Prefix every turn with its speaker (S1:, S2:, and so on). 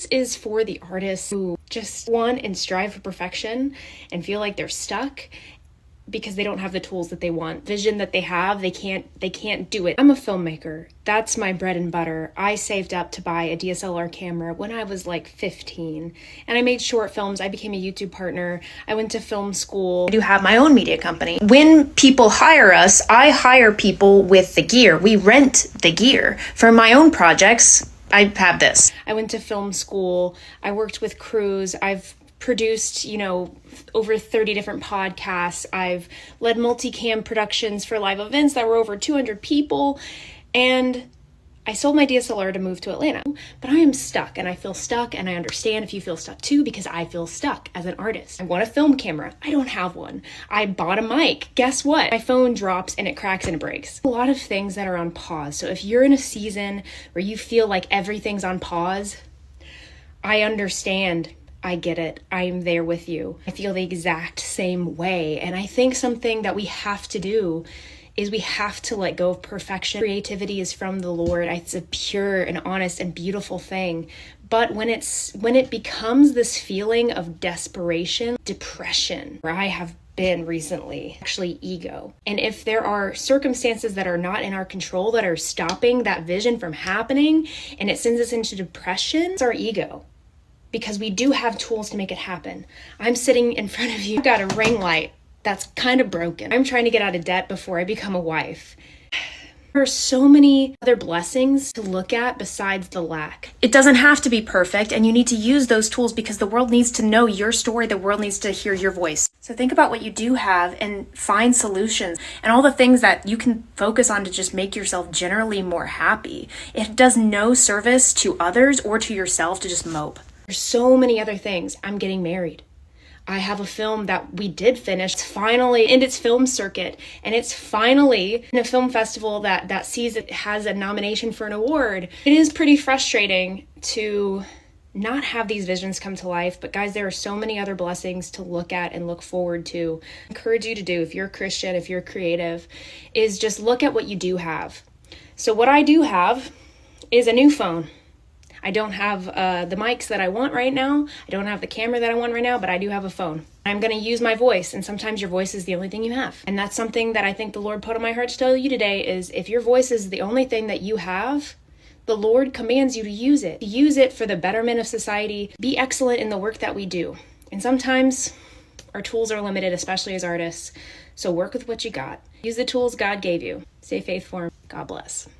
S1: This is for the artists who just want and strive for perfection and feel like they're stuck because they don't have the tools that they want. Vision that they have, they can't do it. I'm a filmmaker. That's my bread and butter. I saved up to buy a DSLR camera when I was like 15, and I made short films. I became a YouTube partner. I went to film school. I do have my own media company. When people hire us, I hire people with the gear. We rent the gear. For my own projects, I have this. I went to film school. I worked with crews. I've produced, over 30 different podcasts. I've led multicam productions for live events that were over 200 people. And I sold my DSLR to move to Atlanta. But I am stuck, and I feel stuck, and I understand if you feel stuck too, because I feel stuck as an artist. I want a film camera. I don't have one. I bought a mic. Guess what? My phone drops and it cracks and it breaks. A lot of things that are on pause. So if you're in a season where you feel like everything's on pause, I understand. I get it. I'm there with you. I feel the exact same way. And I think something that we have to do is we have to let go of perfection. Creativity is from the Lord. It's a pure and honest and beautiful thing. But when it becomes this feeling of desperation, depression, where I have been recently, actually ego. And if there are circumstances that are not in our control that are stopping that vision from happening, and it sends us into depression, it's our ego. Because we do have tools to make it happen. I'm sitting in front of you. I've got a ring light that's kind of broken. I'm trying to get out of debt before I become a wife. There are so many other blessings to look at besides the lack. It doesn't have to be perfect, and you need to use those tools because the world needs to know your story. The world needs to hear your voice. So think about what you do have and find solutions and all the things that you can focus on to just make yourself generally more happy. It does no service to others or to yourself to just mope. There's so many other things. I'm getting married. I have a film that we did finish. It's finally in its film circuit, and it's finally in a film festival that sees it has a nomination for an award. It is pretty frustrating to not have these visions come to life, but guys, there are so many other blessings to look at and look forward to. I encourage you to do, if you're a Christian, if you're creative, is just look at what you do have. So what I do have is a new phone. I don't have the mics that I want right now. I don't have the camera that I want right now, but I do have a phone. I'm going to use my voice, and sometimes your voice is the only thing you have. And that's something that I think the Lord put on my heart to tell you today is if your voice is the only thing that you have, the Lord commands you to use it. To use it for the betterment of society. Be excellent in the work that we do. And sometimes our tools are limited, especially as artists. So work with what you got. Use the tools God gave you. Stay faithful. God bless.